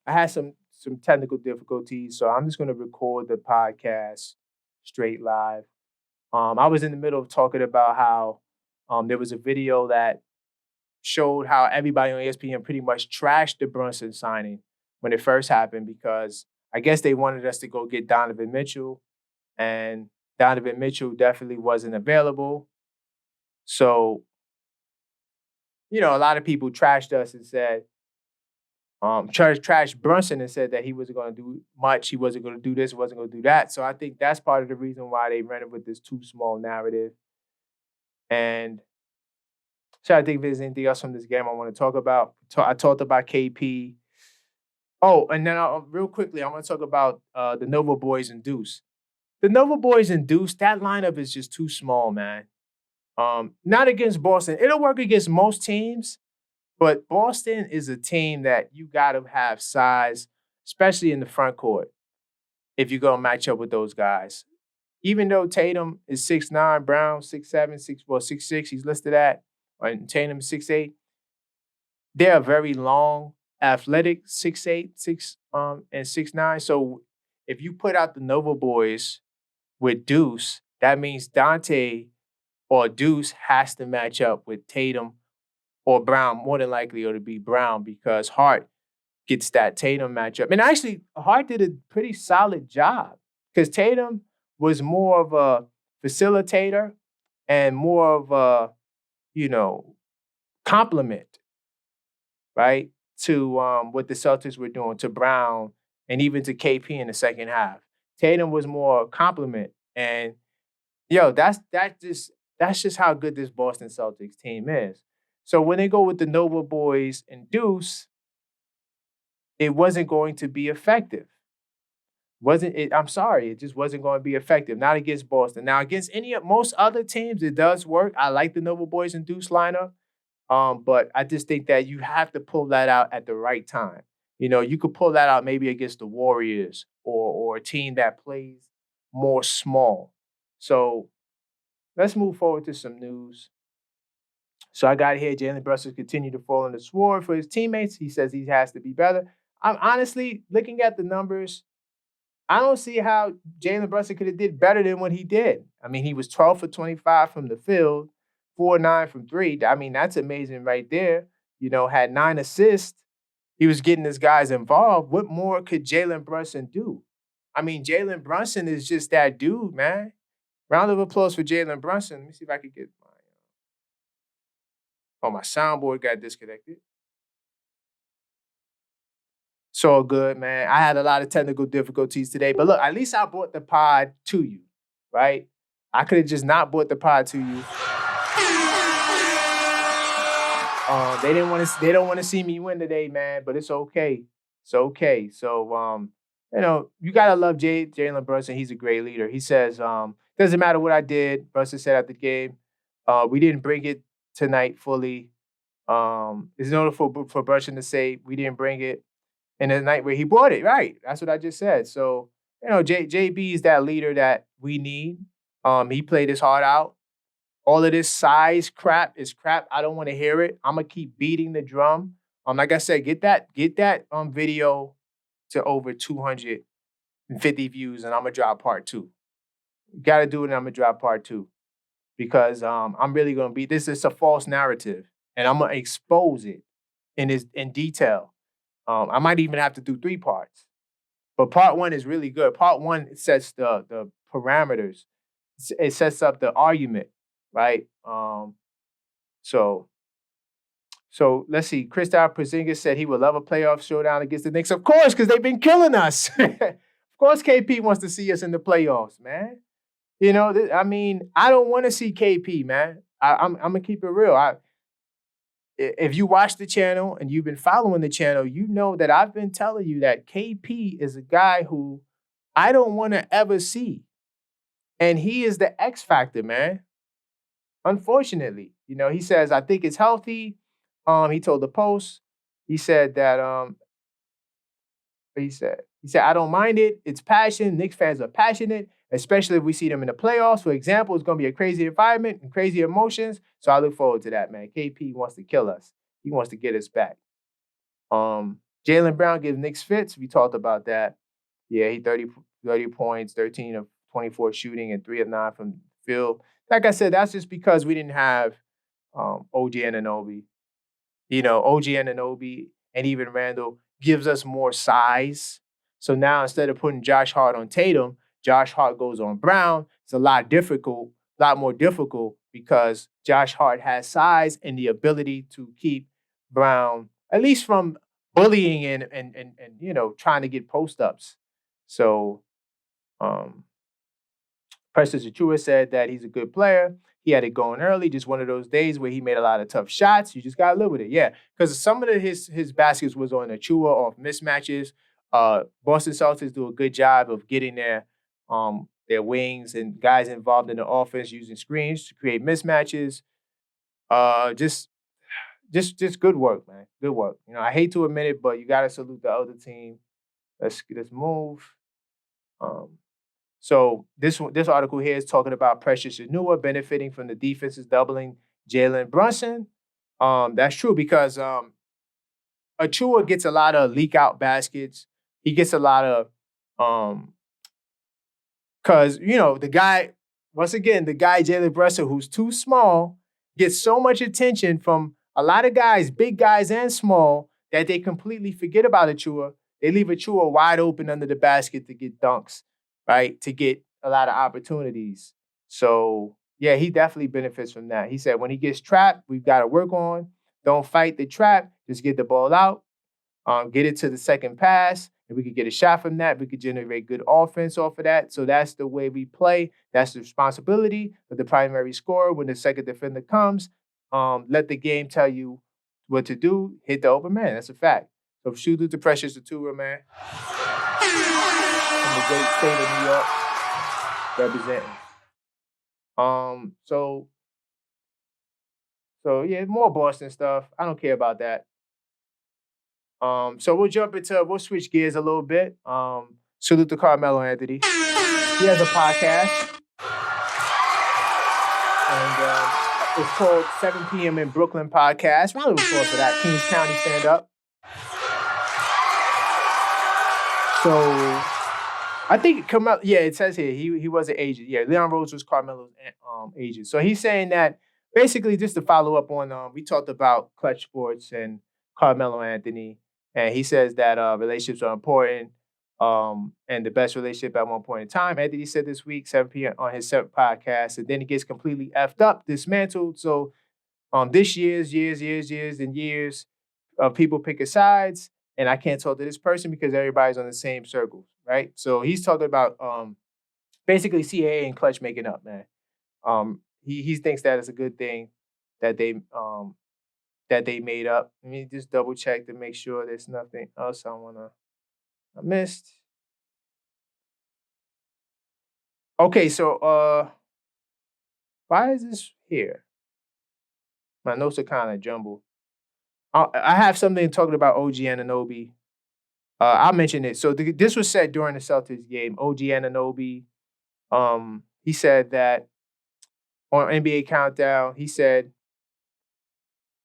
I had some technical difficulties, so I'm just gonna record the podcast straight live. I was in the middle of talking about how there was a video that showed how everybody on ESPN pretty much trashed the Brunson signing when it first happened because I guess they wanted us to go get Donovan Mitchell, and Donovan Mitchell definitely wasn't available. So, a lot of people trashed us and said, trash Brunson and said that he wasn't going to do much. He wasn't going to do this, wasn't going to do that. So I think that's part of the reason why they ran it with this too small narrative. And so I think if there's anything else from this game I want to talk about. I talked about KP. Oh, and then real quickly, I want to talk about the Nova Boys and Deuce. The Nova Boys and Deuce, that lineup is just too small, man. Not against Boston. It'll work against most teams, but Boston is a team that you got to have size, especially in the front court, if you're going to match up with those guys. Even though Tatum is 6'9", Brown 6'7", 6'6", he's listed at, and Tatum 6'8", they're very long, athletic, 6'8", and 6'9". So if you put out the Nova Boys with Deuce, that means Dante or Deuce has to match up with Tatum or Brown. More than likely it'll be Brown because Hart gets that Tatum matchup. And actually, Hart did a pretty solid job because Tatum was more of a facilitator and more of a, compliment, right, to what the Celtics were doing to Brown and even to KP in the second half. Tatum was more a compliment. And, that's just how good this Boston Celtics team is. So when they go with the Nova Boys and Deuce, it wasn't going to be effective. I'm sorry, it just wasn't going to be effective. Not against Boston. Now, against most other teams, it does work. I like the Nova Boys and Deuce lineup. But I just think that you have to pull that out at the right time. You could pull that out maybe against the Warriors or a team that plays more small. So let's move forward to some news. So I got here, Jalen Brunson continued to fall on the sword for his teammates. He says he has to be better. I'm honestly looking at the numbers. I don't see how Jalen Brunson could have did better than what he did. I mean, he was 12 for 25 from the field, 4-9 from three. I mean, that's amazing right there. Had 9 assists. He was getting his guys involved. What more could Jalen Brunson do? I mean, Jalen Brunson is just that dude, man. Round of applause for Jalen Brunson. Let me see if I could get my soundboard got disconnected. It's all good, man. I had a lot of technical difficulties today, but look, at least I brought the pod to you, right? I could have just not brought the pod to you. They don't want to see me win today, man, but it's okay. It's okay. So, you gotta love Jalen Brunson. He's a great leader. He says, doesn't matter what I did. Brunson said at the game, we didn't bring it tonight fully. It's notable for Brunson to say we didn't bring it in the night where he brought it. Right. That's what I just said. So, JB is that leader that we need. He played his heart out. All of this size crap is crap. I don't want to hear it. I'm gonna keep beating the drum. Like I said, get that video to over 250 views, and I'm gonna drop part 2. You gotta do it, and I'm gonna drop part 2 because I'm really gonna be. This is a false narrative, and I'm gonna expose it in detail. I might even have to do 3 parts, but part 1 is really good. Part 1 sets the parameters. It sets up the argument. Right. So let's see. Kristaps Porzingis said he would love a playoff showdown against the Knicks. Of course, because they've been killing us. Of course, KP wants to see us in the playoffs, man. I mean, I don't want to see KP, man. I'm gonna keep it real. If you watch the channel and you've been following the channel, you know that I've been telling you that KP is a guy who I don't want to ever see, and he is the X factor, man. Unfortunately, he says, I think it's healthy. He told the Post, he said that, he said, I don't mind it. It's passion. Knicks fans are passionate, especially if we see them in the playoffs. For example, it's going to be a crazy environment and crazy emotions. So I look forward to that, man. KP wants to kill us. He wants to get us back. Jalen Brown gives Knicks fits. We talked about that. Yeah, he 30 points, 13 of 24 shooting, and 3 of 9 from the field. Like I said, that's just because we didn't have OG Anunoby. OG Anunoby and even Randle gives us more size. So now instead of putting Josh Hart on Tatum, Josh Hart goes on Brown. It's a lot more difficult because Josh Hart has size and the ability to keep Brown at least from bullying and trying to get post ups. So um Precious Achua said that he's a good player. He had it going early, just one of those days where he made a lot of tough shots. You just gotta live with it, yeah. Because some of his baskets was on Achua off mismatches. Boston Celtics do a good job of getting their wings and guys involved in the offense using screens to create mismatches. Just just good work, man. Good work. I hate to admit it, but you gotta salute the other team. Let's move. Um, so this article here is talking about Precious Anua benefiting from the defenses doubling Jalen Brunson. That's true because Achua gets a lot of leak out baskets. He gets a lot of because the guy, once again, the guy Jalen Brunson, who's too small, gets so much attention from a lot of guys, big guys and small, that they completely forget about Achua. They leave Achua wide open under the basket to get dunks, right? To get a lot of opportunities. So yeah, he definitely benefits from that. He said when he gets trapped, we've got to work on. Don't fight the trap. Just get the ball out. Get it to the second pass. If we could get a shot from that, we could generate good offense off of that. So that's the way we play. That's the responsibility of the primary scorer. When the second defender comes, let the game tell you what to do. Hit the open man. That's a fact. So shoot through the pressures to Tua, man. From the great state of New York, representing. So yeah, more Boston stuff. I don't care about that. So we'll switch gears a little bit. Salute to Carmelo Anthony. He has a podcast, and it's called 7 p.m. in Brooklyn podcast. Round of applause for that. Kings County stand up. So I think Carmelo, yeah, it says here he was an agent. Yeah, Leon Rose was Carmelo's agent. So he's saying that basically just to follow up on we talked about clutch sports and Carmelo Anthony. And he says that relationships are important and the best relationship at one point in time. Anthony said this week, 7 p.m. on his separate podcast, and then it gets completely effed up, dismantled. So this years and years of people picking sides, and I can't talk to this person because everybody's on the same circle, right? So he's talking about basically CAA and Clutch making up, man. He thinks that it's a good thing that they made up. Let me just double check to make sure there's nothing else I missed. Okay, so why is this here? My notes are kind of jumbled. I have something talking about OG Anunoby. I'll mention it. So this was said during the Celtics game. OG Anunoby, he said that on NBA Countdown, he said,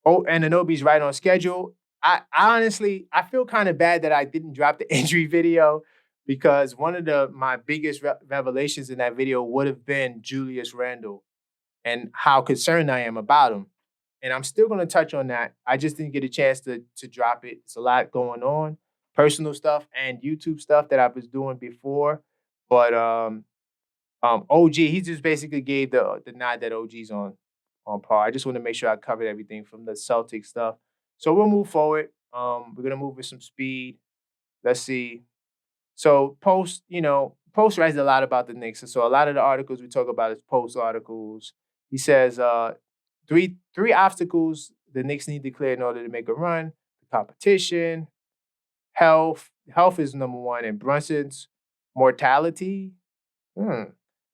"Oh, Anunoby's right on schedule." I honestly, I feel kind of bad that I didn't drop the injury video because one of my biggest revelations in that video would have been Julius Randle and how concerned I am about him. And I'm still going to touch on that. I just didn't get a chance to drop it. It's a lot going on, personal stuff and YouTube stuff that I was doing before. But OG, he just basically gave the nod that OG's on par. I just want to make sure I covered everything from the Celtic stuff. So we'll move forward. We're gonna move with some speed. Let's see. So Post writes a lot about the Knicks. And so a lot of the articles we talk about is Post articles. He says three obstacles the Knicks need to clear in order to make a run. The competition, health. Health is number one, and Brunson's mortality.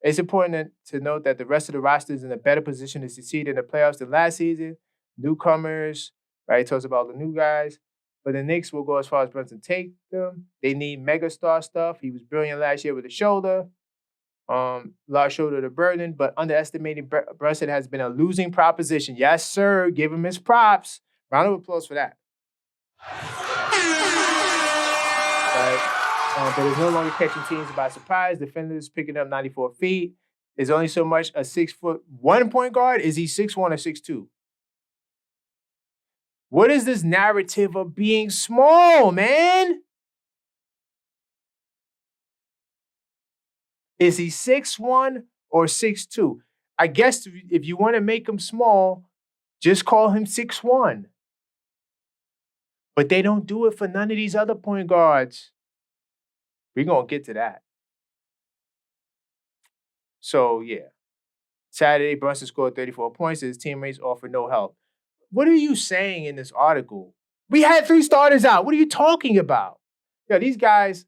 It's important to note that the rest of the roster is in a better position to succeed in the playoffs than last season. Newcomers, right? He talks about the new guys. But the Knicks will go as far as Brunson take them. They need megastar stuff. He was brilliant last year with the shoulder. Large shoulder to burden, but underestimating Brunson has been a losing proposition. Yes, sir. Give him his props. Round of applause for that. right? But it's no longer catching teams by surprise. Defenders picking up 94 feet. Is only so much a 6 foot 1 point guard. Is he 6'1" or 6'2"? What is this narrative of being small, man? Is he 6'1" or 6'2"? I guess if you want to make him small, just call him 6'1". But they don't do it for none of these other point guards. We're going to get to that. So, yeah. Saturday, Brunson scored 34 points. His teammates offered no help. What are you saying in this article? We had 3 starters out. What are you talking about? These guys,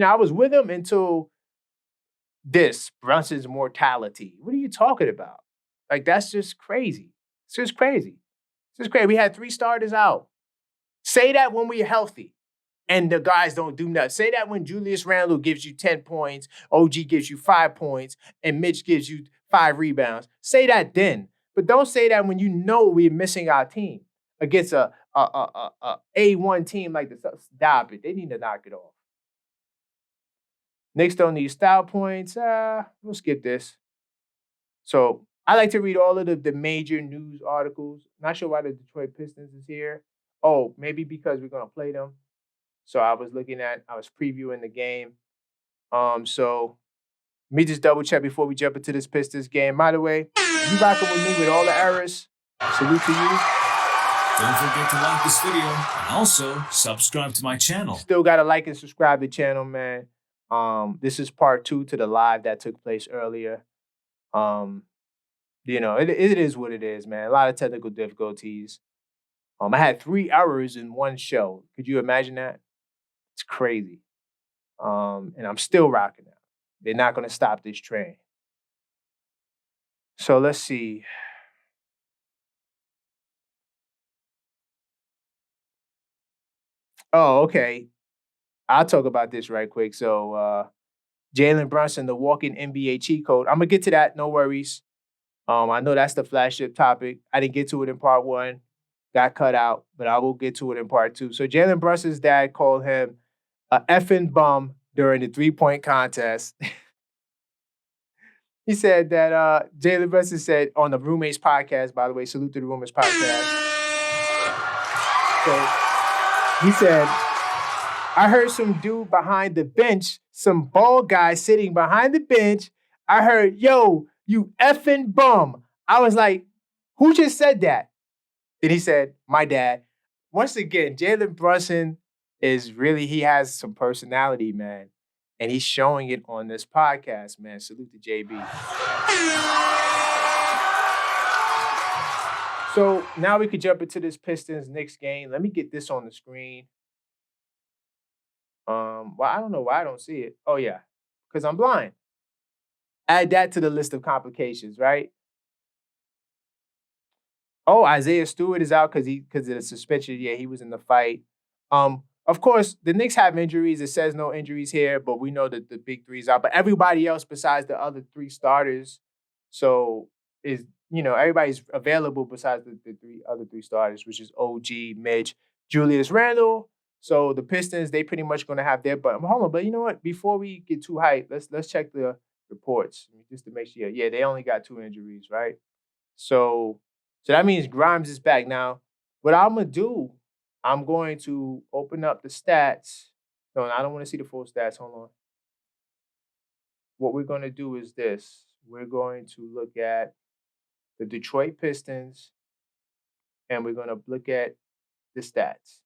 I was with them until this, Brunson's mortality. What are you talking about? Like, that's just crazy. It's just crazy. It's just crazy. We had 3 starters out. Say that when we're healthy and the guys don't do nothing. Say that when Julius Randle gives you 10 points, OG gives you 5 points, and Mitch gives you 5 rebounds. Say that then. But don't say that when you know we're missing our team against a A1 team like the Celtics. Stop it. They need to knock it off. Knicks don't need style points. We'll skip this. So I like to read all of the major news articles. Not sure why the Detroit Pistons is here. Oh, maybe because we're going to play them. So I was previewing the game. So let me just double check before we jump into this Pistons game. By the way, you rocking with me with all the errors. Salute to you. Don't forget to like this video and also subscribe to my channel. Still got to like and subscribe to the channel, man. This is part 2 to the live that took place earlier. It is what it is, man. A lot of technical difficulties. I had 3 errors in one show. Could you imagine that? It's crazy. And I'm still rocking out. They're not going to stop this train. So let's see. Oh, okay. I'll talk about this right quick. So Jalen Brunson, the walking NBA cheat code. I'm going to get to that. No worries. I know that's the flagship topic. I didn't get to it in part 1. Got cut out, but I will get to it in part 2. So Jalen Brunson's dad called him a effing bum during the 3-point contest. He said that Jalen Brunson said on the Roommates podcast, by the way, salute to the Roommates podcast. So he said, I heard some dude behind the bench, some bald guy sitting behind the bench. I heard, yo, you effing bum. I was like, who just said that? Then he said, my dad. Once again, Jalen Brunson he has some personality, man. And he's showing it on this podcast, man. Salute to JB. So now we could jump into this Pistons Knicks game. Let me get this on the screen. Well, I don't know why I don't see it. Oh, yeah, because I'm blind. Add that to the list of complications, right? Oh, Isaiah Stewart is out because of the suspension. Yeah, he was in the fight. Of course, the Knicks have injuries. It says no injuries here, but we know that the big 3's out. But everybody else besides the other 3 starters, everybody's available besides the other 3 starters, which is OG, Mitch, Julius Randle. So the Pistons, they pretty much going to have their but hold on, but you know what? Before we get too hyped, let's check the reports just to make sure. Yeah, they only got 2 injuries, right? So that means Grimes is back. Now, what I'm going to do, I'm going to open up the stats. No, I don't want to see the full stats. Hold on. What we're going to do is this. We're going to look at the Detroit Pistons, and we're going to look at the stats,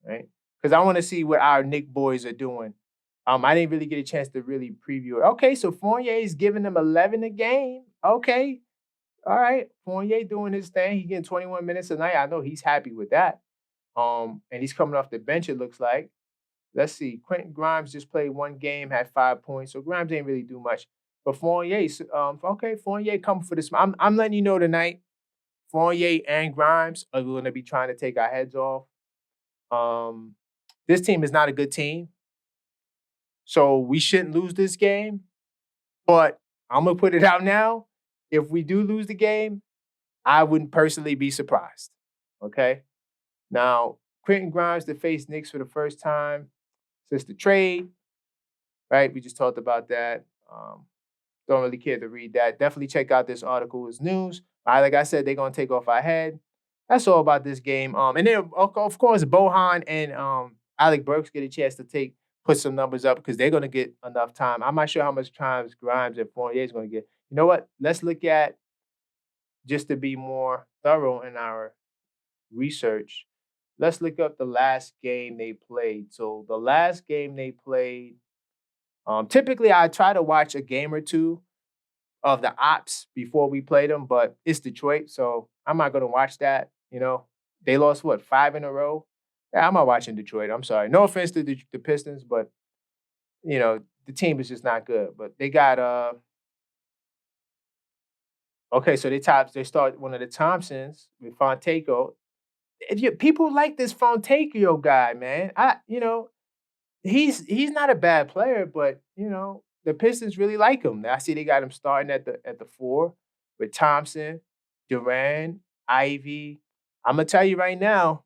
right? Because I want to see what our Knick boys are doing. I didn't really get a chance to really preview it. Okay, so Fournier is giving them 11 a game. Okay. All right. Fournier doing his thing. He's getting 21 minutes a night. I know he's happy with that. And he's coming off the bench, it looks like. Let's see. Quentin Grimes just played 1 game, had 5 points. So Grimes didn't really do much. But Fournier, Fournier coming for this. I'm letting you know tonight, Fournier and Grimes are going to be trying to take our heads off. This team is not a good team. So we shouldn't lose this game. But I'm going to put it out now. If we do lose the game, I wouldn't personally be surprised. Okay? Now, Quentin Grimes to face Knicks for the first time. since the trade, right? We just talked about that. Don't really care to read that. Definitely check out this article. It's news. All right, like I said, they're gonna take off our head. That's all about this game. And then of course Bohan and Alec Burks get a chance to put some numbers up because they're gonna get enough time. I'm not sure how much time Grimes and Fournier is gonna get. You know what? Let's look at just to be more thorough in our research. Let's look up the last game they played. So the last game they played. Typically, I try to watch a game or two of the ops before we play them, but it's Detroit, so I'm not gonna watch that. They lost what 5 in a row. Yeah, I'm not watching Detroit. I'm sorry. No offense to the Pistons, but the team is just not good. But they got okay, so they start one of the Thompsons with Fonteco. People like this Fonteco guy, man. He's not a bad player, but the Pistons really like him. I see they got him starting at the 4 with Thompson, Durant, Ivy. I'm gonna tell you right now,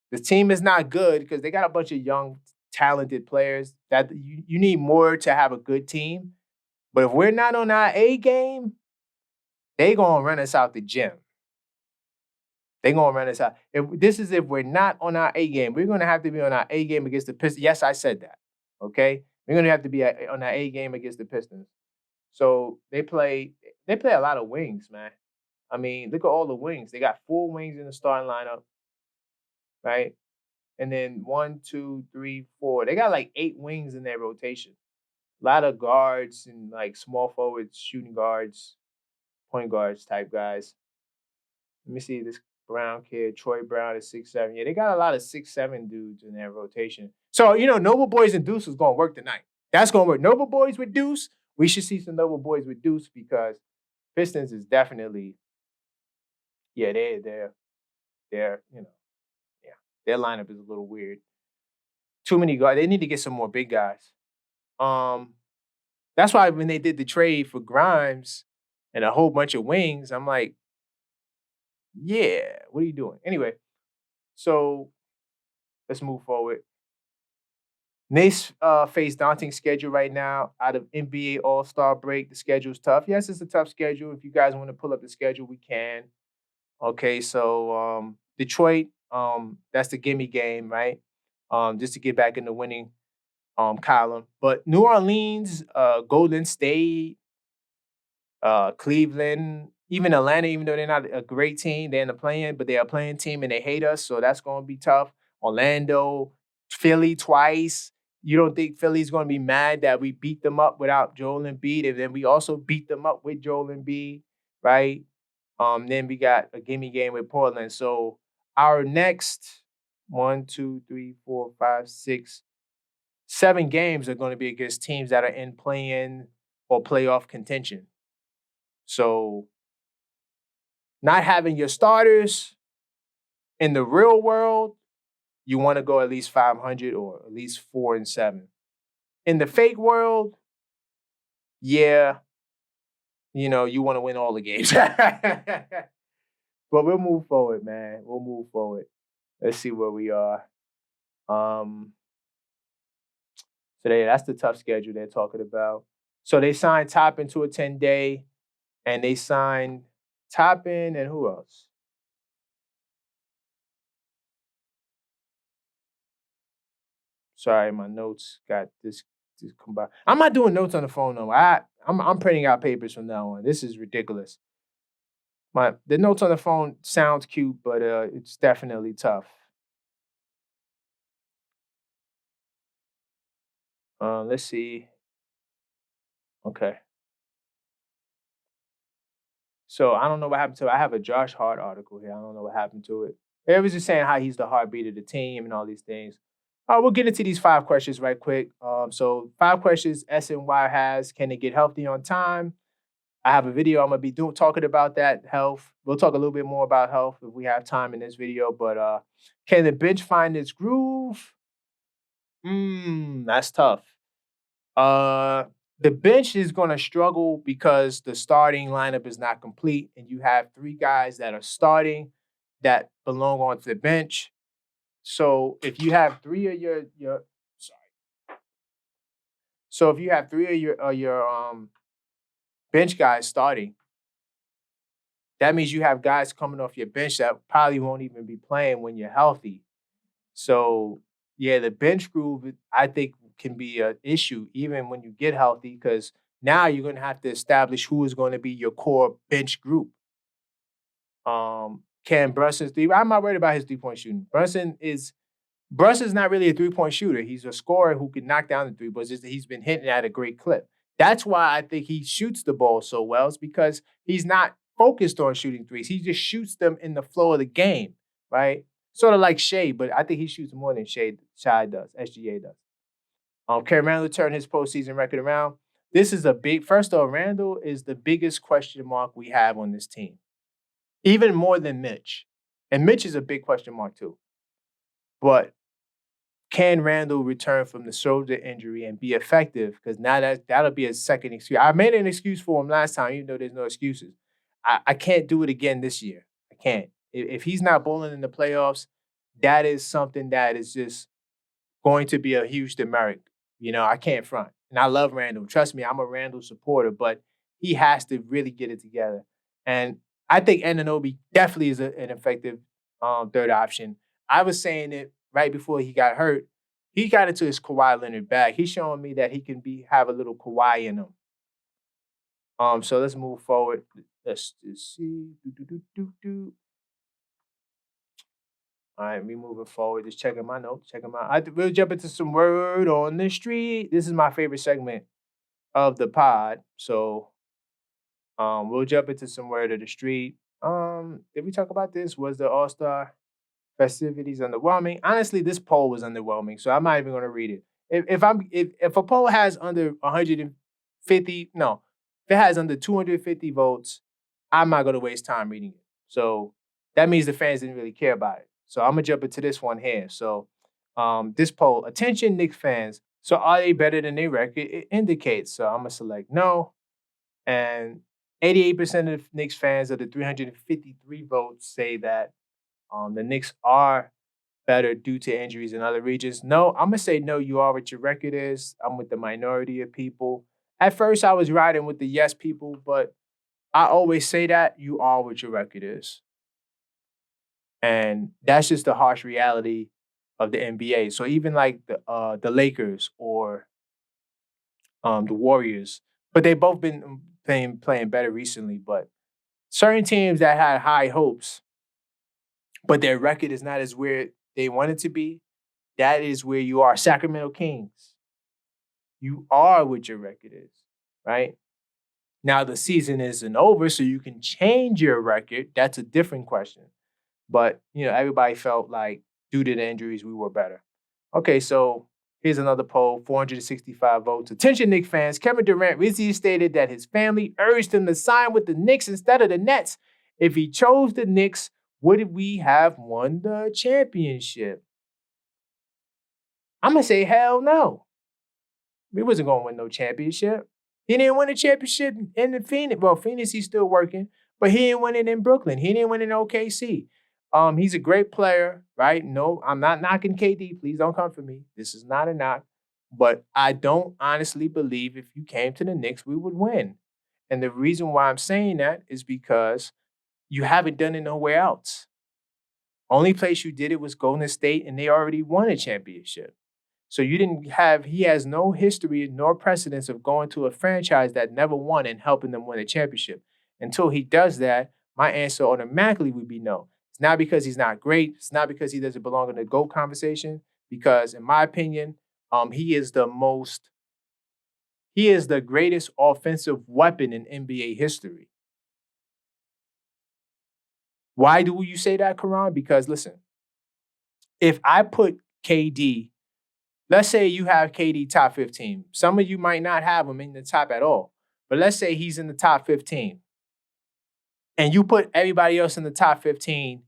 the team is not good because they got a bunch of young, talented players. That you need more to have a good team. But if we're not on our A game, they gonna run us out the gym. They gonna run us out. If we're not on our A game, we're gonna have to be on our A game against the Pistons. Yes, I said that. Okay, we're gonna have to be on our A game against the Pistons. So they play a lot of wings, man. I mean, look at all the wings. They got 4 wings in the starting lineup, right? And then 1, 2, 3, 4. They got like 8 wings in their rotation. A lot of guards and like small forwards, shooting guards, point guards type guys. Let me see this Brown kid, Troy Brown is 6'7". Yeah, they got a lot of 6'7" dudes in their rotation. So, Noble Boys and Deuce is gonna work tonight. That's gonna work. Noble Boys with Deuce. We should see some Noble Boys with Deuce because Pistons is definitely, yeah, they're, yeah, their lineup is a little weird. Too many guys. They need to get some more big guys. That's why when they did the trade for Grimes and a whole bunch of wings, I'm like, yeah, what are you doing? Anyway, so let's move forward. Knicks face daunting schedule right now out of NBA All-Star break. The schedule's tough. Yes, it's a tough schedule. If you guys want to pull up the schedule, we can. Okay, so Detroit, that's the gimme game, right? Just to get back in the winning column. But New Orleans, Golden State, Cleveland, even Atlanta, even though they're not a great team, they're in the playing, but they're a playing team and they hate us, so that's going to be tough. Orlando, Philly twice. You don't think Philly's going to be mad that we beat them up without Joel Embiid, and then we also beat them up with Joel Embiid, right? Then we got a gimme game with Portland. So our next 7 games are going to be against teams that are in play-in or playoff contention. So not having your starters in the real world, you want to go at least 500 or at least 4-7. In the fake world, yeah, you want to win all the games. But we'll move forward, man. We'll move forward. Let's see where we are. Today, that's the tough schedule they're talking about. So they signed Toppin to a 10-day, and they signed Toppin and who else? Sorry, my notes got this combined. I'm not doing notes on the phone though. I'm printing out papers from now on. This is ridiculous. The notes on the phone sounds cute, but it's definitely tough. Let's see. Okay. So I don't know what happened to it. I have a Josh Hart article here. I don't know what happened to it. It was just saying how he's the heartbeat of the team and all these things. We'll get into these 5 questions right quick. So 5 questions SNY has. Can they get healthy on time? I have a video I'm gonna be talking about that health. We'll talk a little bit more about health if we have time in this video. But can the bench find its groove? That's tough. The bench is gonna struggle because the starting lineup is not complete, and you have 3 guys that are starting that belong onto the bench. So if you have 3 of your So if you have three of your bench guys starting, that means you have guys coming off your bench that probably won't even be playing when you're healthy. So yeah, the bench groove I think can be an issue even when you get healthy because now you're going to have to establish who is going to be your core bench group. Can Brunson's three? I'm not worried about his 3-point shooting. Brunson's not really a 3-point shooter. He's a scorer who can knock down the three, but it's just that he's been hitting at a great clip. That's why I think he shoots the ball so well. It's because he's not focused on shooting threes. He just shoots them in the flow of the game, right? Sort of like Shea, but I think he shoots more than Shai does, SGA does. Can Randle turn his postseason record around? This is a big, first off, Randle is the biggest question mark we have on this team, even more than Mitch. And Mitch is a big question mark too. But can Randle return from the shoulder injury and be effective? Because now that'll be a second excuse. I made an excuse for him last time, even though there's no excuses. I can't do it again this year. I can't. If he's not bowling in the playoffs, that is something that is just going to be a huge demerit. I can't front. And I love Randle. Trust me, I'm a Randle supporter, but he has to really get it together. And I think Anunoby definitely is an effective third option. I was saying it right before he got hurt. He got into his Kawhi Leonard bag. He's showing me that he can have a little Kawhi in him. So let's move forward. Let's just see. All right, me moving forward. Just checking my notes. Checking my. We'll jump into some word on the street. This is my favorite segment of the pod. So, we'll jump into some word of the street. Did we talk about this? Was the All Star festivities underwhelming? Honestly, this poll was underwhelming, so I'm not even going to read it. If a poll has under 150, no, if it has under 250 votes, I'm not going to waste time reading it. So that means the fans didn't really care about it. So I'm gonna jump into this one here. So this poll, attention Knicks fans. So are they better than their record? It indicates. So I'm gonna select no. And 88% of Knicks fans of the 353 votes say that the Knicks are better due to injuries in other regions. No, I'm gonna say no, you are what your record is. I'm with the minority of people. At first, I was riding with the yes people, but I always say that you are what your record is. And that's just the harsh reality of the NBA. So even like the Lakers or the Warriors, but they've both been playing better recently. But certain teams that had high hopes, but their record is not as where they want it to be, that is where you are. Sacramento Kings, you are what your record is, right? Now the season isn't over, so you can change your record. That's a different question. But, everybody felt like due to the injuries, we were better. Okay, so here's another poll, 465 votes. Attention, Knicks fans. Kevin Durant recently stated that his family urged him to sign with the Knicks instead of the Nets. If he chose the Knicks, would we have won the championship? I'm going to say hell no. We wasn't going to win no championship. He didn't win a championship in the Phoenix. Well, Phoenix, he's still working, but he didn't win it in Brooklyn. He didn't win it in OKC. He's a great player, right? No, I'm not knocking KD. Please don't come for me. This is not a knock. But I don't honestly believe if you came to the Knicks, we would win. And the reason why I'm saying that is because you haven't done it nowhere else. Only place you did it was Golden State, and they already won a championship. So he has no history nor precedence of going to a franchise that never won and helping them win a championship. Until he does that, my answer automatically would be no. It's not because he's not great. It's not because he doesn't belong in the GOAT conversation. Because in my opinion, he is the greatest offensive weapon in NBA history. Why do you say that, Karan? Because listen, if I put KD, let's say you have KD top 15. Some of you might not have him in the top at all. But let's say he's in the top 15. And you put everybody else in the top 15,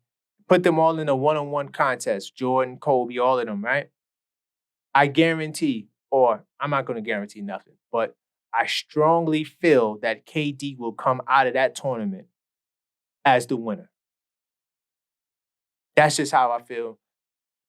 put them all in a one-on-one contest, Jordan, Kobe, all of them, right? I guarantee, or I'm not going to guarantee nothing, but I strongly feel that KD will come out of that tournament as the winner. That's just how I feel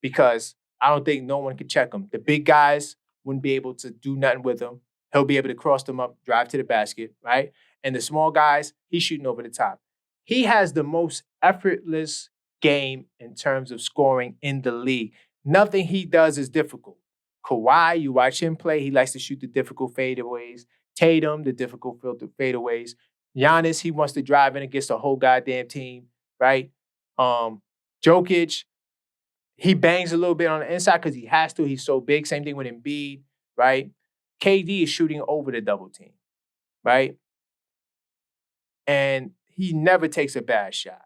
because I don't think no one could check him. The big guys wouldn't be able to do nothing with him. He'll be able to cross them up, drive to the basket, right? And the small guys, he's shooting over the top. He has the most effortless game in terms of scoring in the league. Nothing he does is difficult. Kawhi, you watch him play, he likes to shoot the difficult fadeaways. Tatum, the difficult filter fadeaways. Giannis, he wants to drive in against the whole goddamn team, right? Jokic, he bangs a little bit on the inside because he has to. He's so big. Same thing with Embiid, right? KD is shooting over the double team, right? And he never takes a bad shot,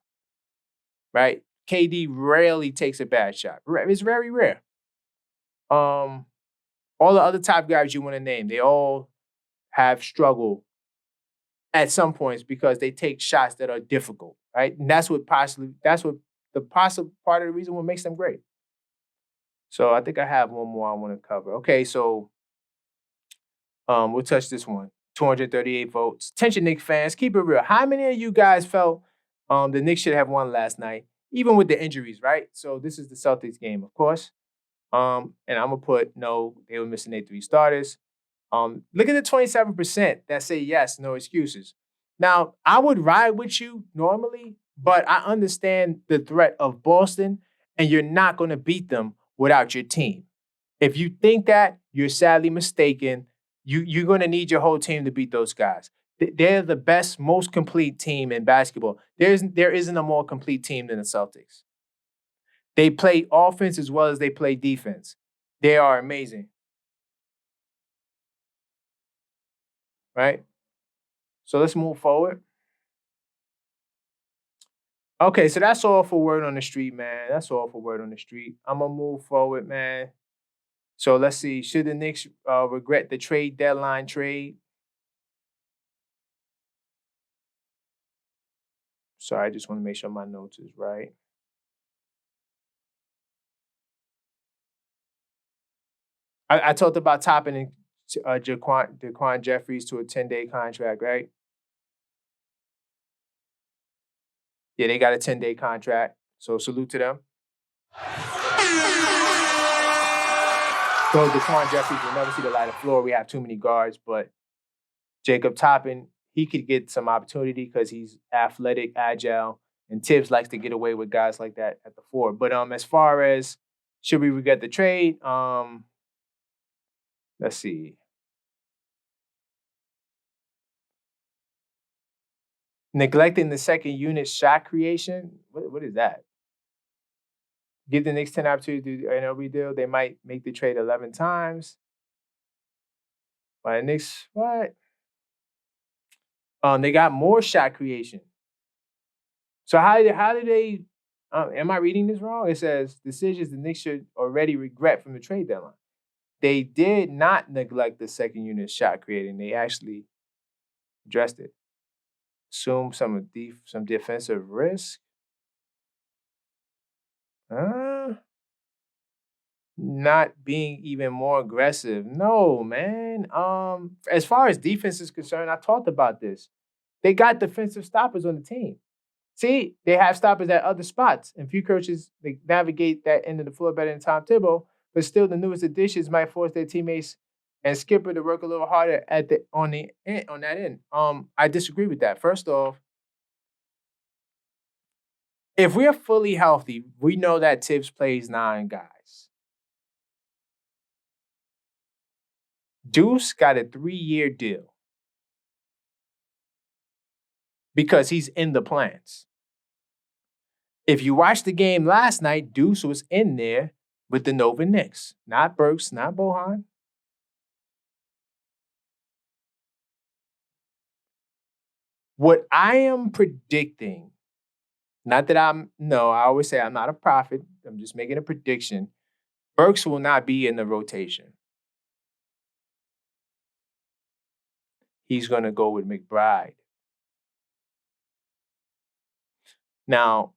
right? KD rarely takes a bad shot. It's very rare. All the other top guys you want to name, they all have struggled at some points because they take shots that are difficult, right? And that's what the possible part of the reason what makes them great. So I think I have one more I want to cover. Okay, so we'll touch this one. 238 votes. Attention, Knicks fans, keep it real. How many of you guys felt the Knicks should have won last night, even with the injuries, right? So this is the Celtics game, of course. And I'm gonna put no, they were missing their 3 starters. Look at the 27% that say yes, no excuses. Now, I would ride with you normally, but I understand the threat of Boston, and you're not gonna beat them without your team. If you think that, you're sadly mistaken. You're going to need your whole team to beat those guys. They're the best, most complete team in basketball. There isn't a more complete team than the Celtics. They play offense as well as they play defense. They are amazing. Right? So let's move forward. Okay, so that's all for word on the street, man. That's all for word on the street. I'm going to move forward, man. So let's see. Should the Knicks regret the trade deadline trade? Sorry, I just want to make sure my notes is right. I talked about topping Jaquan Jeffries to a 10-day contract, right? Yeah, they got a 10-day contract. So salute to them. So Daquan Jeffries will never see the light of floor. We have too many guards, but Jacob Toppin, he could get some opportunity because he's athletic, agile, and Tibbs likes to get away with guys like that at the 4. But as far as should we regret the trade, let's see. Neglecting the second unit shot creation. What is that? Give the Knicks 10 opportunities to do the NLB deal. They might make the trade 11 times. But the Knicks, what? They got more shot creation. So how did they? Am I reading this wrong? It says decisions the Knicks should already regret from the trade deadline. They did not neglect the second unit shot creating. They actually addressed it. Assume some defensive risk. Not being even more aggressive. No, man. As far as defense is concerned, I talked about this. They got defensive stoppers on the team. See, they have stoppers at other spots. And few coaches, they navigate that end of the floor better than Tom Thibodeau, but still the newest additions might force their teammates and Skipper to work a little harder on that end. I disagree with that. First off, if we're fully healthy, we know that Tibbs plays 9 guys. Deuce got a 3-year deal because he's in the plans. If you watched the game last night, Deuce was in there with the Nova Knicks. Not Burks, not Bohan. What I am predicting, not that I always say I'm not a prophet. I'm just making a prediction. Burks will not be in the rotation. He's going to go with McBride. Now,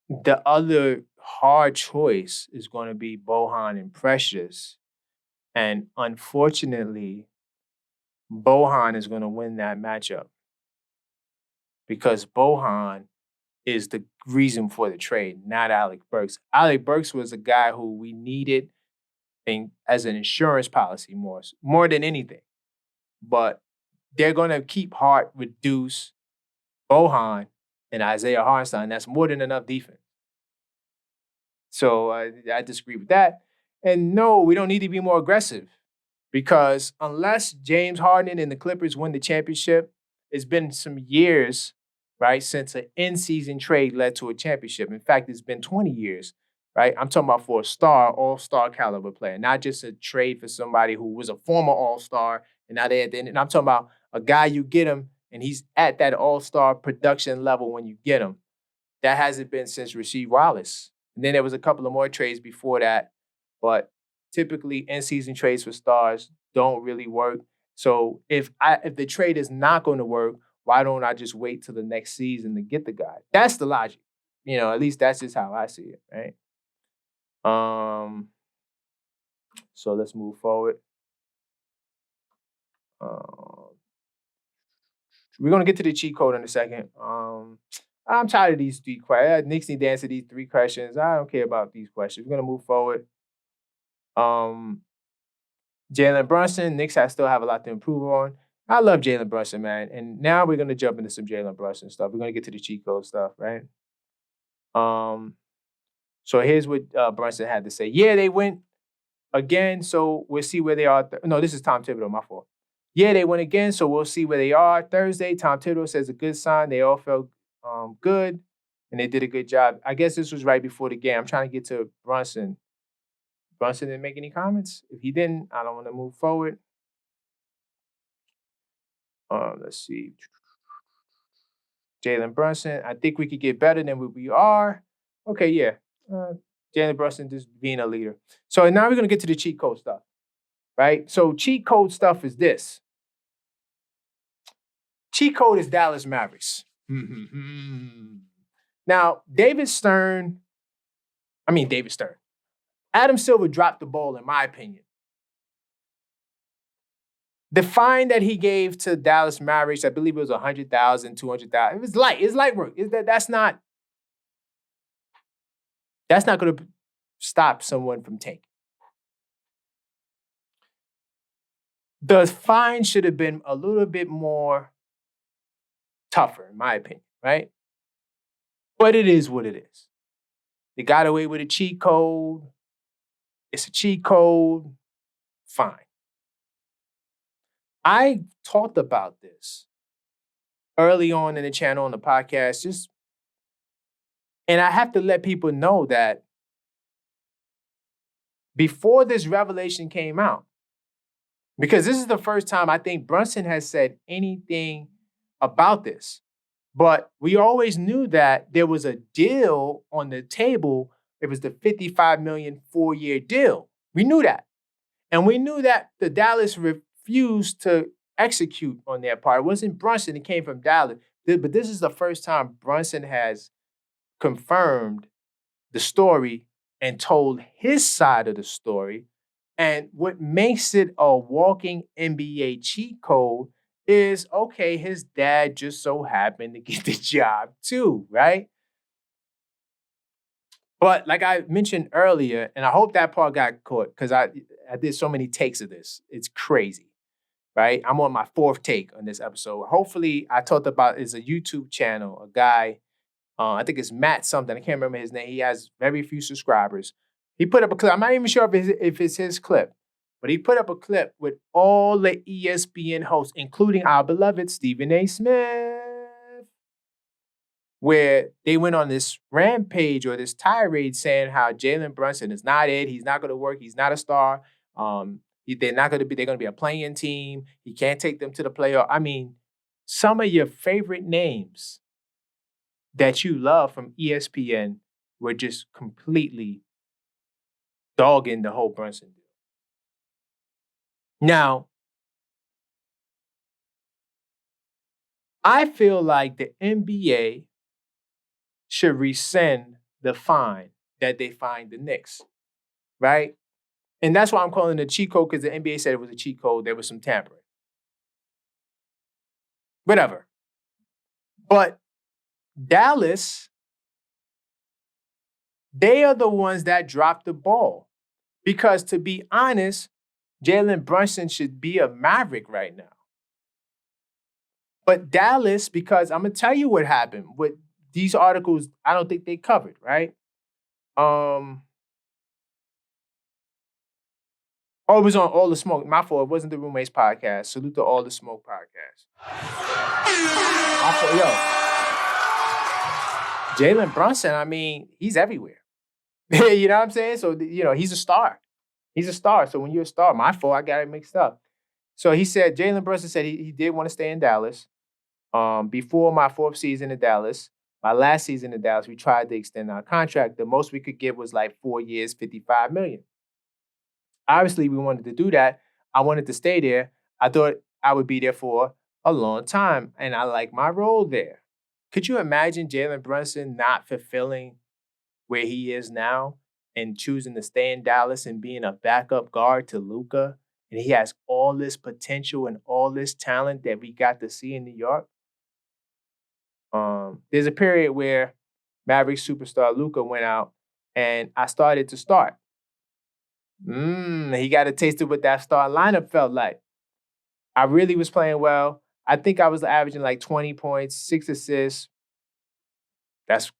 the other hard choice is going to be Bohan and Precious. And unfortunately, Bohan is going to win that matchup because Bohan is the reason for the trade, not Alec Burks. Alec Burks was a guy who we needed as an insurance policy more than anything. but they're going to keep Hart with Deuce, Bohan, and Isaiah Hartenstein. That's more than enough defense. So I disagree with that. And no, we don't need to be more aggressive because unless James Harden and the Clippers win the championship, it's been some years, right, since an in-season trade led to a championship. In fact, it's been 20 years, right? I'm talking about for a star, all-star caliber player, not just a trade for somebody who was a former all-star and now they're at the end. And I'm talking about a guy you get him and he's at that all-star production level when you get him. That hasn't been since Rasheed Wallace. And then there was a couple of more trades before that, but typically in-season trades for stars don't really work. So if the trade is not going to work, why don't I just wait till the next season to get the guy? That's the logic. At least that's just how I see it, right? So let's move forward. We're gonna get to the cheat code in a second. I'm tired of these 3 questions. Knicks need to answer these 3 questions. I don't care about these questions. We're gonna move forward. Jalen Brunson, Knicks still have a lot to improve on. I love Jalen Brunson, man. And now we're gonna jump into some Jalen Brunson stuff. We're gonna get to the cheat code stuff, right? So here's what Brunson had to say. Yeah, they went again, so we'll see where they are. No, this is Tom Thibodeau, my fault. Yeah, they went again, so we'll see where they are Thursday. Tom Thibodeau says a good sign. They all felt good, and they did a good job. I guess this was right before the game. I'm trying to get to Brunson. Brunson didn't make any comments. If he didn't, I don't want to move forward. Let's see. Jalen Brunson. I think we could get better than what we are. Okay, yeah. Jalen Brunson just being a leader. So now we're going to get to the cheat code stuff, right? So cheat code stuff is this. Cheat code is Dallas Mavericks. Now, David Stern. Adam Silver dropped the ball, in my opinion. The fine that he gave to Dallas Mavericks, I believe it was $100,000, $200,000. It was light. It's light work. That's not going to stop someone from tanking. The fine should have been a little bit more tougher, in my opinion, right? But it is what it is. They got away with a cheat code. It's a cheat code. Fine. I talked about this early on in the channel, on the podcast, and I have to let people know that before this revelation came out, because this is the first time I think Brunson has said anything about this, but we always knew that there was a deal on the table. It was the $55 million 4-year deal. We knew that. And we knew that the Dallas refused to execute on their part. It wasn't Brunson. It came from Dallas. But this is the first time Brunson has confirmed the story and told his side of the story. And what makes it a walking NBA cheat code is, okay, his dad just so happened to get the job too, right? But like I mentioned earlier, and I hope that part got caught because I did so many takes of this. It's crazy, right? I'm on my 4th take on this episode. Hopefully, I talked about it's a YouTube channel, a guy, I think it's Matt something. I can't remember his name. He has very few subscribers. He put up a clip. I'm not even sure if it's his clip, but he put up a clip with all the ESPN hosts, including our beloved Stephen A. Smith, where they went on this rampage or this tirade saying how Jalen Brunson is not it. He's not going to work. He's not a star. They're going to be a playing team. He can't take them to the playoff. I mean, some of your favorite names that you love from ESPN were just completely dogging the whole Brunson deal. Now, I feel like the NBA should rescind the fine that they fined the Knicks, right? And that's why I'm calling it a cheat code, because the NBA said it was a cheat code. There was some tampering. Whatever. But Dallas, they are the ones that dropped the ball. Because to be honest, Jalen Brunson should be a Maverick right now. But Dallas, because I'm gonna tell you what happened with these articles, I don't think they covered, right? Um, oh, it was on All the Smoke. My fault. It wasn't the Roommates podcast. Salute to All the Smoke podcast. My fault, yo. Jalen Brunson, I mean, he's everywhere. You know what I'm saying? So, he's a star. He's a star. So when you're a star, my fault, I got it mixed up. So he said, Jalen Brunson said he did want to stay in Dallas. Before my fourth season in Dallas, my last season in Dallas, we tried to extend our contract. The most we could get was like 4 years, $55 million. Obviously, we wanted to do that. I wanted to stay there. I thought I would be there for a long time, and I like my role there. Could you imagine Jalen Brunson not fulfilling where he is now and choosing to stay in Dallas and being a backup guard to Luka? And he has all this potential and all this talent that we got to see in New York. There's a period where Maverick superstar Luka went out, and I started to start. He got a taste of what that start lineup felt like. I really was playing well. I think I was averaging like 20 points, 6 assists. That's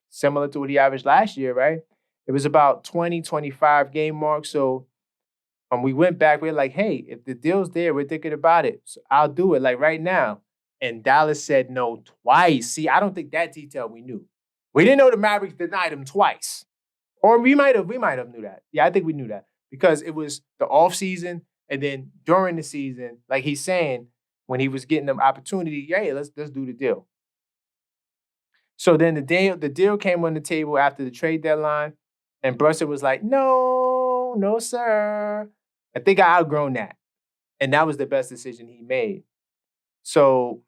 similar to what he averaged last year, right? It was about 20, 25 game mark. So we went back. We're like, hey, if the deal's there, we're thinking about it. So I'll do it like right now. And Dallas said no twice. See, I don't think that detail we knew. We didn't know the Mavericks denied him twice. Or we might have knew that. Yeah, I think we knew that. Because it was the off season and then during the season, like he's saying, when he was getting them opportunity, yeah, let's do the deal. So then the deal came on the table after the trade deadline, and Brunson was like, no, sir. I think I outgrown that. And that was the best decision he made. So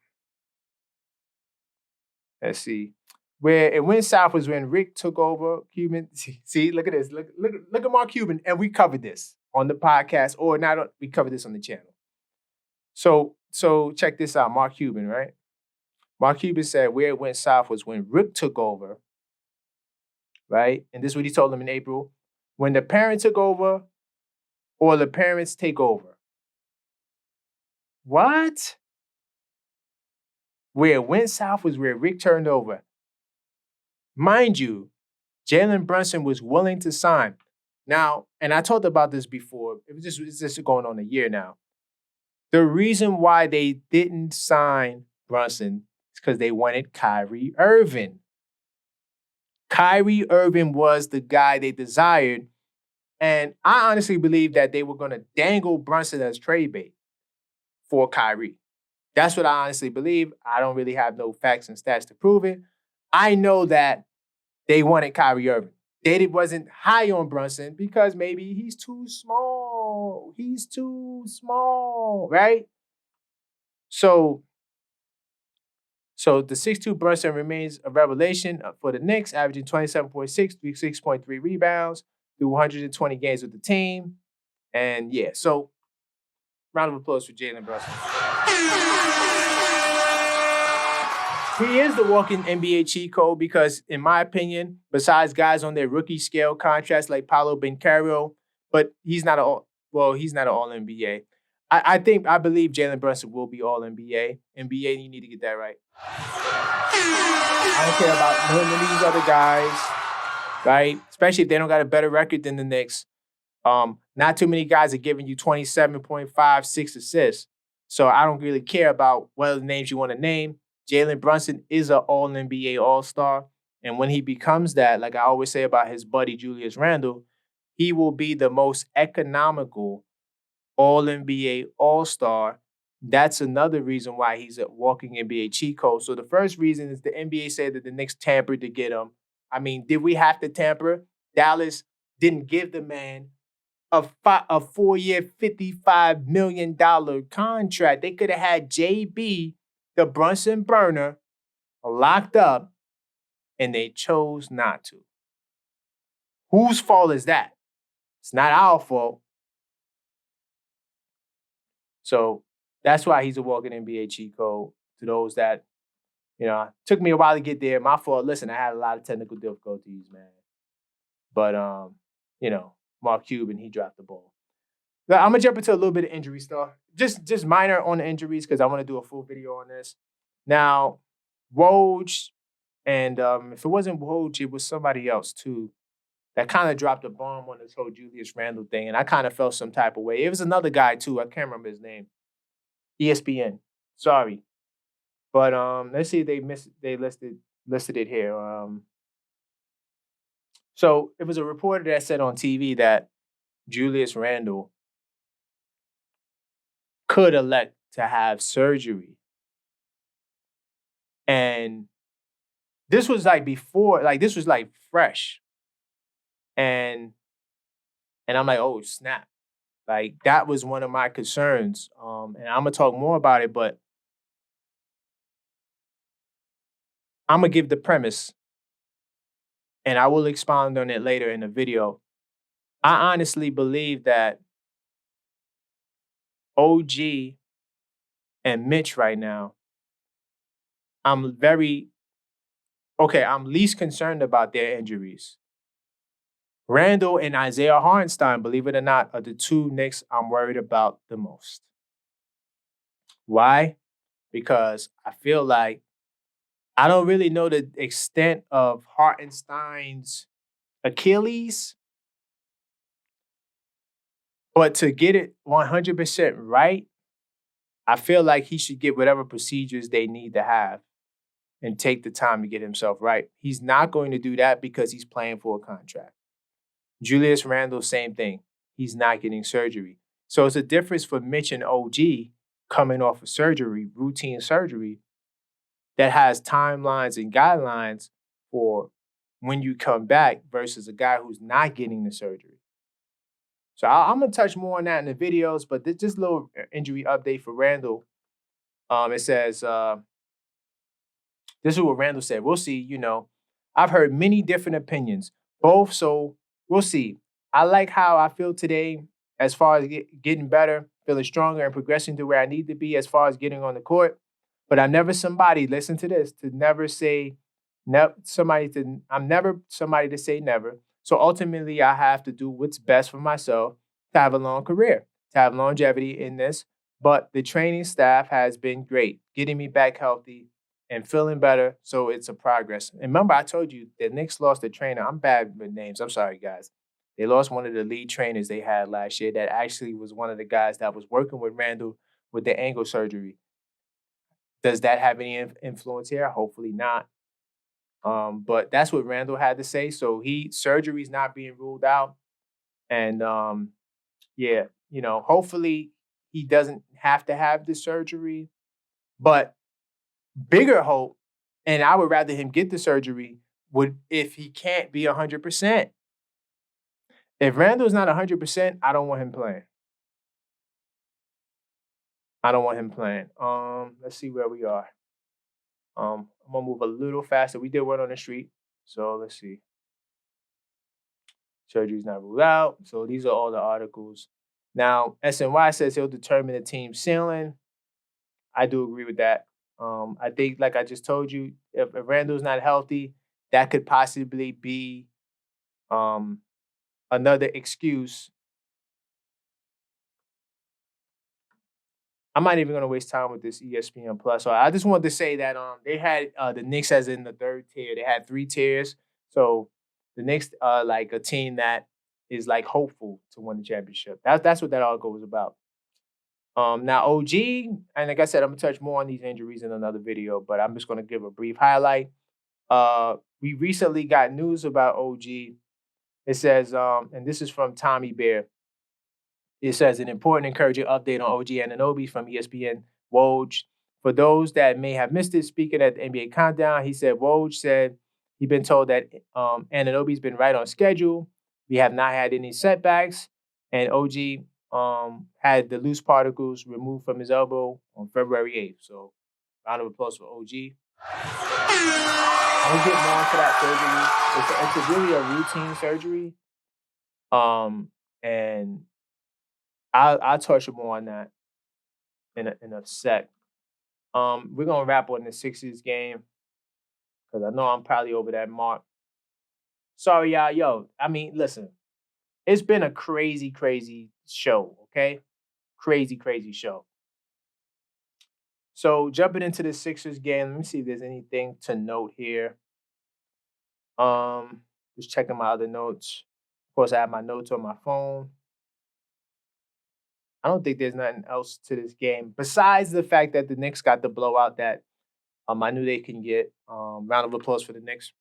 let's see. Where it went south was when Rick took over Cuban. See, look at this. Look at Mark Cuban. And we covered this on the podcast, or not, we covered this on the channel. So check this out, Mark Cuban, right? Mark Cuban said where it went south was when Rick took over, right? And this is what he told them in April. When the parent took over or the parents take over. What? Where it went south was where Rick turned over. Mind you, Jalen Brunson was willing to sign. Now, and I talked about this before. It's just going on a year now. The reason why they didn't sign Brunson is because they wanted Kyrie Irving. Kyrie Irving was the guy they desired. And I honestly believe that they were going to dangle Brunson as trade bait for Kyrie. That's what I honestly believe. I don't really have no facts and stats to prove it. I know that they wanted Kyrie Irving. They wasn't high on Brunson because maybe he's too small. He's too small, right? So the 6'2" Brunson remains a revelation for the Knicks, averaging 27.6, 6.3 rebounds through 120 games with the team. And yeah, so round of applause for Jalen Brunson. He is the walking NBA cheat code because, in my opinion, besides guys on their rookie scale contracts like Paolo Banchero, but he's not an All-NBA. I believe Jalen Brunson will be All-NBA. NBA, you need to get that right. I don't care about none of these other guys, right? Especially if they don't got a better record than the Knicks. Not too many guys are giving you 27.5, 6 assists. So I don't really care about what other names you want to name. Jalen Brunson is an All-NBA All-Star. And when he becomes that, like I always say about his buddy Julius Randle, he will be the most economical All-NBA All-Star. That's another reason why he's a walking NBA cheat code. So the first reason is the NBA said that the Knicks tampered to get him. I mean, did we have to tamper? Dallas didn't give the man a 4-year, $55 million contract. They could have had JB, the Brunson burner, locked up, and they chose not to. Whose fault is that? It's not our fault. So that's why he's a walking NBA cheat code to those that, took me a while to get there. My fault. Listen, I had a lot of technical difficulties, man. But, Mark Cuban, he dropped the ball. Now, I'm going to jump into a little bit of injury stuff. Just minor on the injuries because I want to do a full video on this. Now, Woj, and if it wasn't Woj, it was somebody else too that kind of dropped a bomb on this whole Julius Randle thing, and I kind of felt some type of way. It was another guy too. I can't remember his name. ESPN. Sorry, but let's see. They listed it here. So it was a reporter that said on TV that Julius Randle could elect to have surgery, and this was like before, like this was like fresh, and I'm like, oh snap. Like that was one of my concerns. And I'm gonna talk more about it, but I'm gonna give the premise and I will expound on it later in the video. I honestly believe that OG and Mitch right now, I'm very I'm least concerned about their injuries. Randall and Isaiah Hartenstein, believe it or not, are the two Knicks I'm worried about the most. Why? Because I feel like I don't really know the extent of Hartenstein's Achilles, but to get it 100% right, I feel like he should get whatever procedures they need to have and take the time to get himself right. He's not going to do that because he's playing for a contract. Julius Randle, same thing. He's not getting surgery. So it's a difference for Mitch and OG coming off of surgery, routine surgery, that has timelines and guidelines for when you come back versus a guy who's not getting the surgery. So I'm gonna touch more on that in the videos, but this just a little injury update for Randall. It says this is what Randall said. We'll see. I've heard many different opinions, both. So we'll see. I like how I feel today as far as getting better, feeling stronger, and progressing to where I need to be as far as getting on the court. But I'm never somebody, listen to this, to never say, I'm never somebody to say never. So ultimately, I have to do what's best for myself to have a long career, to have longevity in this. But the training staff has been great, getting me back healthy and feeling better. So it's a progress. And remember, I told you the Knicks lost the trainer. I'm bad with names. I'm sorry, guys. They lost one of the lead trainers they had last year that actually was one of the guys that was working with Randall with the ankle surgery. Does that have any influence here? Hopefully not. But that's what Randall had to say. So surgery's not being ruled out. And yeah, hopefully he doesn't have to have the surgery. But bigger hope, and I would rather him get the surgery, would if he can't be 100%. If Randall's not 100%, I don't want him playing. I don't want him playing. Let's see where we are. I'm gonna move a little faster. We did one on the street, so let's see. Surgery's not ruled out. So these are all the articles. Now, SNY says he'll determine the team's ceiling. I do agree with that. I think, like I just told you, if Randall's not healthy, that could possibly be another excuse. I'm not even going to waste time with this ESPN Plus. So I just wanted to say that they had the Knicks as in the third tier. They had 3 tiers. So the Knicks are like a team that is like hopeful to win the championship. That's what that article was about. Now OG, and like I said, I'm gonna touch more on these injuries in another video, but I'm just gonna give a brief highlight. We recently got news about OG. It says, and this is from Tommy Bear. It says an important, encouraging update on OG Anunoby from ESPN Woj. For those that may have missed it, speaking at the NBA Countdown, he said Woj said he'd been told that Anunoby's been right on schedule. We have not had any setbacks, and OG had the loose particles removed from his elbow on February 8th. So, round of applause for OG. I'll get more into that surgery. It's really a routine surgery. And I'll touch more on that in a sec. We're gonna wrap on the Sixers game because I know I'm probably over that mark. Sorry, y'all. Yo, I mean, listen, it's been a crazy, crazy show. Okay, crazy, crazy show. So jumping into the Sixers game, let me see if there's anything to note here. Just checking my other notes. Of course, I have my notes on my phone. I don't think there's nothing else to this game besides the fact that the Knicks got the blowout that I knew they can get. Round of applause for the Knicks.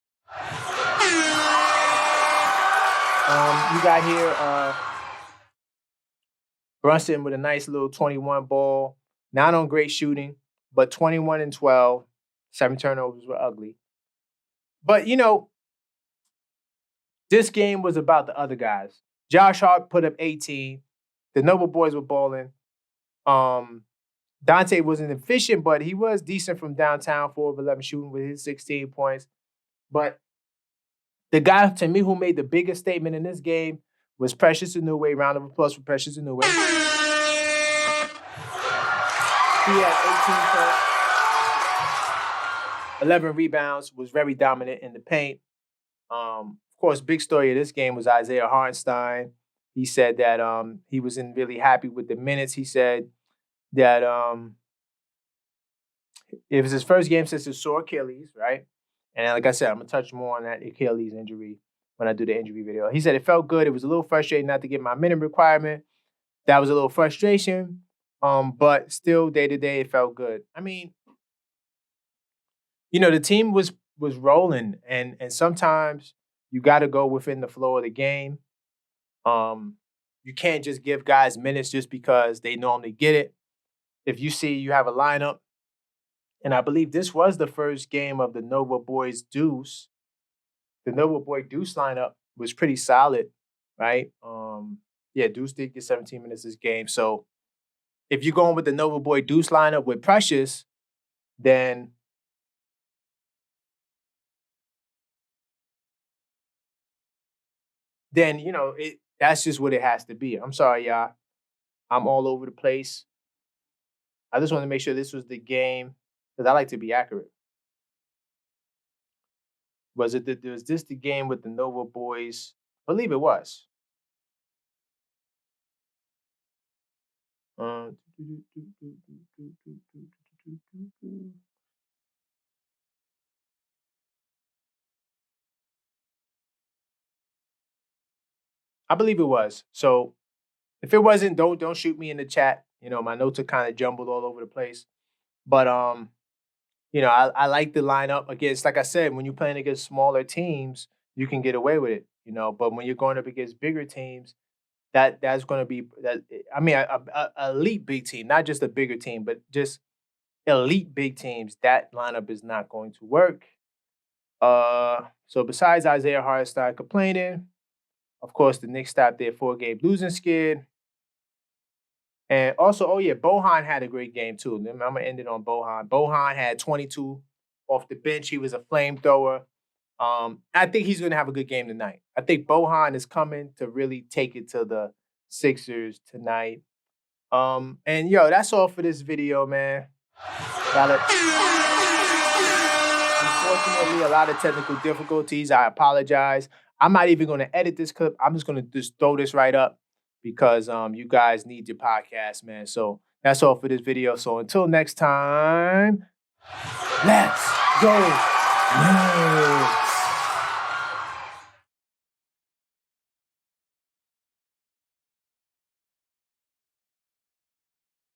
You got here Brunson with a nice little 21 ball. Not on great shooting, but 21 and 12. 7 turnovers were ugly. But, this game was about the other guys. Josh Hart put up 18. The Noble boys were balling. Dante wasn't efficient, but he was decent from downtown, 4 of 11 shooting with his 16 points. But the guy, to me, who made the biggest statement in this game was Precious Inouye. Round of applause for Precious Inouye. He had 18 points, 11 rebounds, was very dominant in the paint. Of course, big story of this game was Isaiah Hartenstein. He said that he wasn't really happy with the minutes. He said that it was his first game since his sore Achilles, right? And like I said, I'm going to touch more on that Achilles injury when I do the injury video. He said it felt good. It was a little frustrating not to get my minute requirement. That was a little frustration. But still, day-to-day, it felt good. I mean, the team was rolling, and sometimes you got to go within the flow of the game. You can't just give guys minutes just because they normally get it. If you see you have a lineup, and I believe this was the first game of the Nova Boys Deuce. The Nova Boy Deuce lineup was pretty solid, right? Deuce did get 17 minutes this game. So if you're going with the Nova Boy Deuce lineup with Precious, then that's just what it has to be. I'm sorry, y'all. I'm all over the place. I just want to make sure this was the game because I like to be accurate. Was this the game with the Nova Boys? I believe it was. I believe it was. So if it wasn't, don't shoot me in the chat. My notes are kind of jumbled all over the place. But I like the lineup. Against, like I said, when you're playing against smaller teams, you can get away with it. But when you're going up against bigger teams, that's going to be that. I mean, a elite big team, not just a bigger team, but just elite big teams. That lineup is not going to work. So besides Isaiah Hartenstein complaining, of course, the Knicks stopped their 4-game losing skid. And also, Bohan had a great game too. I'm going to end it on Bohan. Bohan had 22 off the bench. He was a flamethrower. I think he's going to have a good game tonight. I think Bohan is coming to really take it to the Sixers tonight. That's all for this video, man. Unfortunately, a lot of technical difficulties. I apologize. I'm not even going to edit this clip. I'm just going to just throw this right up because you guys need your podcast, man. So that's all for this video. So until next time, let's go.